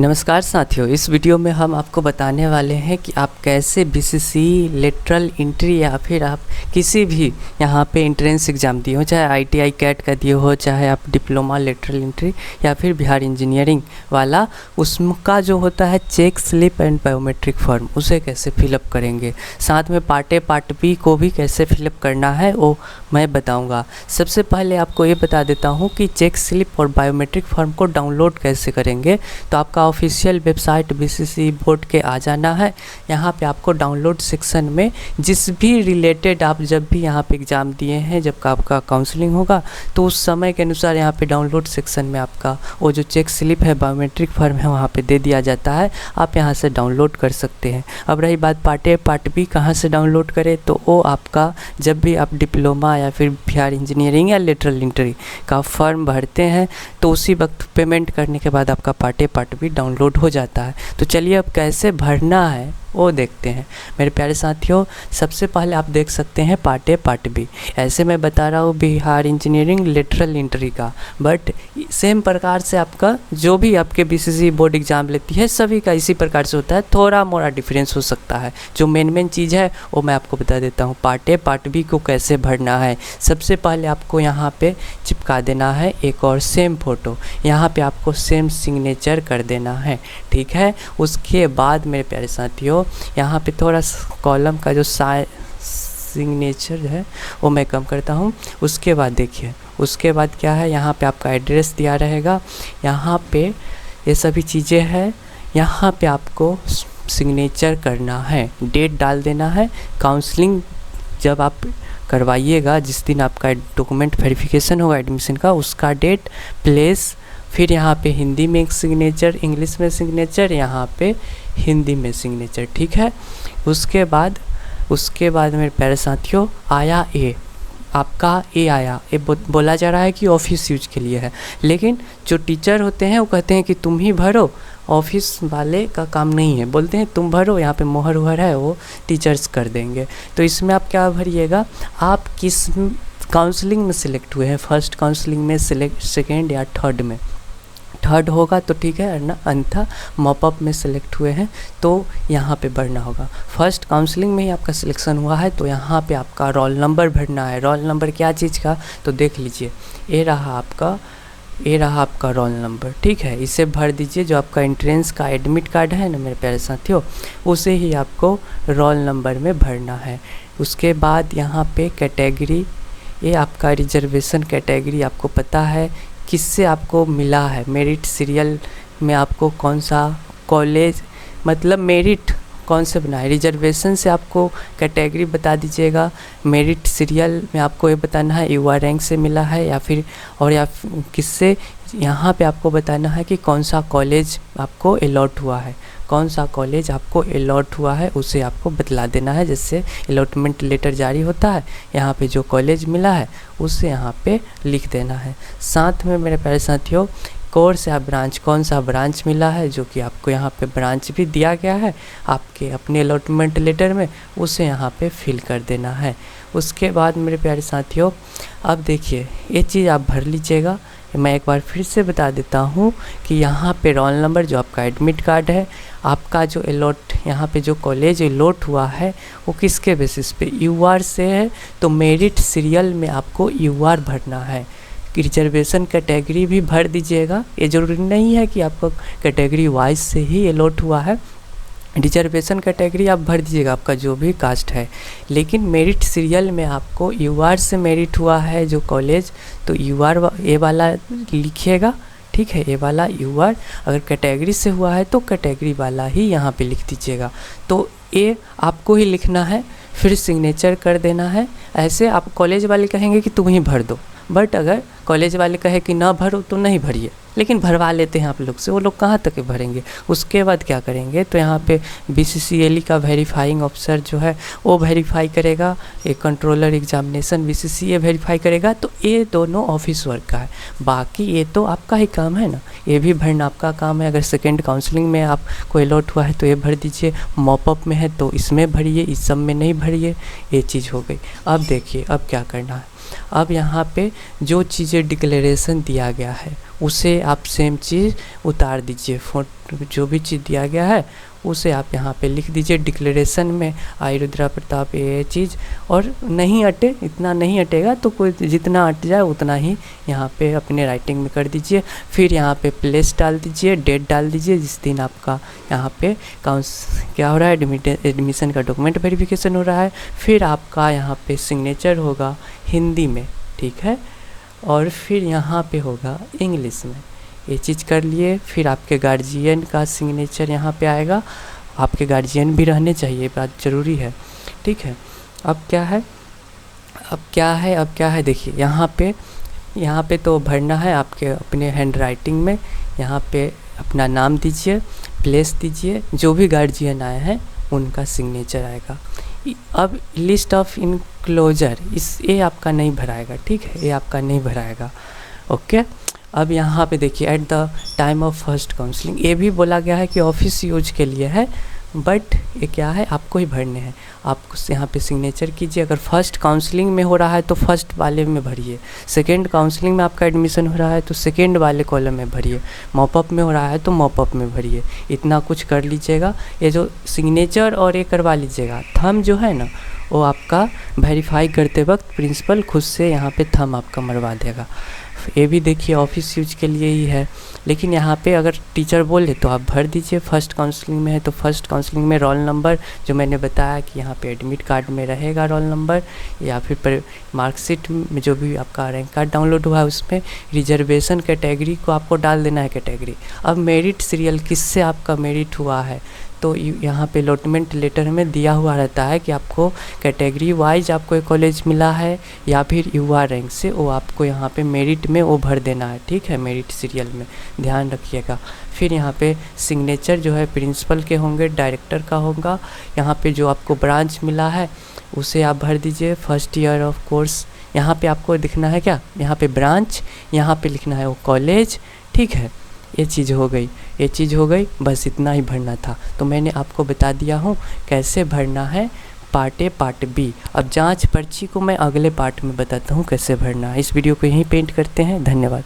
नमस्कार साथियों, इस वीडियो में हम आपको बताने वाले हैं कि आप कैसे बीसीसी लेटरल एंट्री या फिर आप किसी भी यहाँ पे एंट्रेंस एग्ज़ाम दिए हो, चाहे आईटीआई कैट का दिए हो, चाहे आप डिप्लोमा लेटरल एंट्री या फिर बिहार इंजीनियरिंग वाला, उसका जो होता है check slip and biometric form, उसे कैसे फिलअप करेंगे। साथ में पार्ट बी को भी कैसे फिलअप करना है वो मैं बताऊँगा। सबसे पहले आपको ये बता देता हूँ कि चेक स्लिप और बायोमेट्रिक फॉर्म को डाउनलोड कैसे करेंगे। तो आपका ऑफिशियल वेबसाइट बीसीसी बोर्ड के आ जाना है। यहाँ पे आपको डाउनलोड सेक्शन में जिस भी रिलेटेड आप जब भी यहाँ पे एग्ज़ाम दिए हैं, जब का आपका काउंसलिंग होगा तो उस समय के अनुसार यहाँ पे डाउनलोड सेक्शन में आपका वो जो चेक स्लिप है, बायोमेट्रिक फॉर्म है, वहाँ पे दे दिया जाता है। आप यहाँ से डाउनलोड कर सकते हैं। अब रही बात पार्ट बी कहाँ से डाउनलोड करें, तो वो आपका जब भी आप डिप्लोमा या फिर बिहार इंजीनियरिंग या लेटरल एंट्री का फॉर्म भरते हैं तो उसी वक्त पेमेंट करने के बाद आपका पार्ट बी डाउनलोड हो जाता है। तो चलिए अब कैसे भरना है वो देखते हैं मेरे प्यारे साथियों। सबसे पहले आप देख सकते हैं पार्ट बी। ऐसे मैं बता रहा हूँ बिहार इंजीनियरिंग लेटरल एंट्री का, बट सेम प्रकार से आपका जो भी आपके बीसीसी बोर्ड एग्ज़ाम लेती है सभी का इसी प्रकार से होता है। थोड़ा मोड़ा डिफरेंस हो सकता है। जो मेन चीज़ है वो मैं आपको बता देता हूँ। पार्ट बी को कैसे भरना है, सबसे पहले आपको यहाँ पे चिपका देना है एक और सेम फ़ोटो। यहाँ पे आपको सेम सिग्नेचर कर देना है, ठीक है। उसके बाद मेरे प्यारे साथियों यहाँ पे थोड़ा कॉलम का जो सिग्नेचर है वो मैं कम करता हूँ। उसके बाद देखिए, उसके बाद क्या है, यहाँ पे आपका एड्रेस दिया रहेगा, यहाँ पे ये सभी चीज़ें हैं। यहाँ पे आपको सिग्नेचर करना है, डेट डाल देना है। काउंसलिंग जब आप करवाइएगा, जिस दिन आपका डॉक्यूमेंट वेरिफिकेशन होगा एडमिशन का, उसका डेट, प्लेस, फिर यहाँ पे हिंदी में एक सिग्नेचर, इंग्लिश में सिग्नेचर, यहाँ पे हिंदी में सिग्नेचर, ठीक है। उसके बाद मेरे प्यारे साथियों आया ए, आपका ए आया। ये बोला जा रहा है कि ऑफिस यूज के लिए है, लेकिन जो टीचर होते हैं वो कहते हैं कि तुम ही भरो, ऑफिस वाले का काम नहीं है। बोलते हैं तुम भरो, यहाँ पे मोहर वोहर है वो टीचर्स कर देंगे। तो इसमें आप क्या भरिएगा, आप किस काउंसलिंग में सिलेक्ट हुए हैं, फर्स्ट काउंसलिंग में सिलेक्ट, सेकेंड या थर्ड में। थर्ड होगा तो ठीक है, ना अन्यथा मॉपअप में सिलेक्ट हुए हैं तो यहाँ पे भरना होगा। फर्स्ट काउंसलिंग में ही आपका सिलेक्शन हुआ है तो यहाँ पे आपका रोल नंबर भरना है। रोल नंबर क्या चीज़ का, तो देख लीजिए, ये रहा आपका रोल नंबर, ठीक है। इसे भर दीजिए। जो आपका एंट्रेंस का एडमिट कार्ड है ना मेरे प्यारे साथियों, उसे ही आपको रोल नंबर में भरना है। उसके बाद यहाँ पे कैटेगरी, ये आपका रिजर्वेशन कैटेगरी, आपको पता है किससे आपको मिला है, मेरिट सीरियल में आपको कौन सा कॉलेज, मतलब मेरिट कौन से बना है। रिजर्वेशन से आपको कैटेगरी बता दीजिएगा, मेरिट सीरियल में आपको ये बताना है यूआर रैंक से मिला है या फिर किससे। यहाँ पे आपको बताना है कि कौन सा कॉलेज आपको अलॉट हुआ है, कौन सा कॉलेज आपको अलॉट हुआ है उसे आपको बतला देना है। जैसे अलॉटमेंट लेटर जारी होता है, यहाँ पे जो कॉलेज मिला है उसे यहाँ पे लिख देना है। साथ में मेरे प्यारे साथियों कोर्स या ब्रांच, कौन सा ब्रांच मिला है, जो कि आपको यहाँ पे ब्रांच भी दिया गया है आपके अपने अलॉटमेंट लेटर में, उसे यहाँ पे फिल कर देना है। उसके बाद मेरे प्यारे साथियों अब देखिए, ये चीज़ आप भर लीजिएगा। मैं एक बार फिर से बता देता हूँ कि यहाँ पे रोल नंबर, जो आपका एडमिट कार्ड है, आपका जो अलॉट, यहाँ पे जो कॉलेज अलॉट हुआ है वो किसके बेसिस पे, यूआर से है, तो मेरिट सीरियल में आपको यूआर भरना है। रिजर्वेशन कैटेगरी भी भर दीजिएगा। ये ज़रूरी नहीं है कि आपको कैटेगरी वाइज से ही अलॉट हुआ है, रिजर्वेशन कैटेगरी आप भर दीजिएगा आपका जो भी कास्ट है। लेकिन मेरिट सीरियल में आपको यूआर से मेरिट हुआ है जो कॉलेज, तो यूआर ए वाला लिखिएगा, ठीक है। ए वाला यूआर, अगर कैटेगरी से हुआ है तो कैटेगरी वाला ही यहाँ पे लिख दीजिएगा। तो ए आपको ही लिखना है, फिर सिग्नेचर कर देना है। ऐसे आप कॉलेज वाले कहेंगे कि तुम ही भर दो, बट अगर कॉलेज वाले कहे कि ना भरो तो नहीं भरिए, लेकिन भरवा लेते हैं आप लोग से, वो लोग कहाँ तक भरेंगे। उसके बाद क्या करेंगे, तो यहाँ पे बीसीसीएल का वेरीफाइंग ऑफिसर जो है वो वेरीफाई करेगा, एक कंट्रोलर एग्जामिनेशन बीसीसीए वेरीफाई करेगा। तो ये दोनों ऑफिस वर्क का है, बाकी ये तो आपका ही काम है ना, ये भी भरना आपका काम है। अगर सेकेंड काउंसलिंग में आपको अलॉट हुआ है तो ये भर दीजिए, मॉपअप में है तो इसमें भरिए, इस सब में नहीं भरिए। ये चीज़ हो गई। अब देखिए अब क्या करना है। अब यहाँ पे जो चीज़ें डिक्लेरेशन दिया गया है उसे आप सेम चीज़ उतार दीजिए। फोटो जो भी चीज़ दिया गया है उसे आप यहाँ पे लिख दीजिए डिक्लेरेशन में, आई रुद्रा प्रताप ये चीज़। और नहीं अटे, इतना नहीं अटेगा तो कोई जितना अट जाए उतना ही यहाँ पे अपने राइटिंग में कर दीजिए। फिर यहाँ पे प्लेस डाल दीजिए, डेट डाल दीजिए जिस दिन आपका यहाँ पे क्या हो रहा है, एडमिशन का डॉक्यूमेंट वेरिफिकेशन हो रहा है। फिर आपका यहाँ पे सिग्नेचर होगा हिंदी में, ठीक है, और फिर यहाँ पे होगा इंग्लिश में। ये चीज़ कर लिए। फिर आपके गार्जियन का सिग्नेचर यहाँ पे आएगा। आपके गार्जियन भी रहने चाहिए, बात ज़रूरी है, ठीक है। अब क्या है देखिए, यहाँ पे तो भरना है आपके अपने हैंड राइटिंग में। यहाँ पे अपना नाम दीजिए, प्लेस दीजिए, जो भी गार्जियन आए हैं उनका सिग्नेचर आएगा। अब लिस्ट ऑफ इनक्लोजर ये आपका नहीं भराएगा, ठीक है, ये आपका नहीं भराएगा, ओके। अब यहाँ पे देखिए at the time of first counselling, ये भी बोला गया है कि ऑफिस यूज के लिए है, बट ये क्या है आपको ही भरने हैं। आप यहाँ पे सिग्नेचर कीजिए। अगर फर्स्ट काउंसलिंग में हो रहा है तो फर्स्ट वाले में भरिए, सेकेंड काउंसलिंग में आपका एडमिशन हो रहा है तो सेकेंड वाले कॉलम में भरिए, मॉपअप में हो रहा है तो मॉपअप में भरिए। इतना कुछ कर लीजिएगा। ये जो सिग्नेचर और ये करवा लीजिएगा। थंब जो है ना वो आपका वेरीफाई करते वक्त प्रिंसिपल खुद से यहाँ पे थंब आपका मरवा देगा। ये भी देखिए ऑफिस यूज के लिए ही है, लेकिन यहाँ पे अगर टीचर बोले तो आप भर दीजिए। फर्स्ट काउंसलिंग में है तो फर्स्ट काउंसलिंग में रोल नंबर, जो मैंने बताया कि यहाँ पे एडमिट कार्ड में रहेगा रोल नंबर, या फिर मार्कशीट में जो भी आपका रैंक कार्ड डाउनलोड हुआ है उसमें रिजर्वेशन कैटेगरी को आपको डाल देना है कैटेगरी। अब मेरिट सीरियल किससे आपका मेरिट हुआ है तो यहाँ पे अलॉटमेंट लेटर में दिया हुआ रहता है कि आपको कैटेगरी वाइज आपको एक कॉलेज मिला है या फिर युवा रैंक से, वो आपको यहाँ पे मेरिट में वो भर देना है, ठीक है, मेरिट सीरियल में, ध्यान रखिएगा। फिर यहाँ पे सिग्नेचर जो है प्रिंसिपल के होंगे, डायरेक्टर का होगा। यहाँ पे जो आपको ब्रांच मिला है उसे आप भर दीजिए, फर्स्ट ईयर ऑफ कोर्स। यहाँ पे आपको दिखना है क्या, यहाँ पे ब्रांच, यहाँ पे लिखना है वो कॉलेज, ठीक है। ये चीज़ हो गई, बस इतना ही भरना था। तो मैंने आपको बता दिया हूँ कैसे भरना है पार्ट ए पार्ट बी। अब जांच पर्ची को मैं अगले पार्ट में बताता हूँ कैसे भरना है। इस वीडियो को यहीं पेंट करते हैं। धन्यवाद।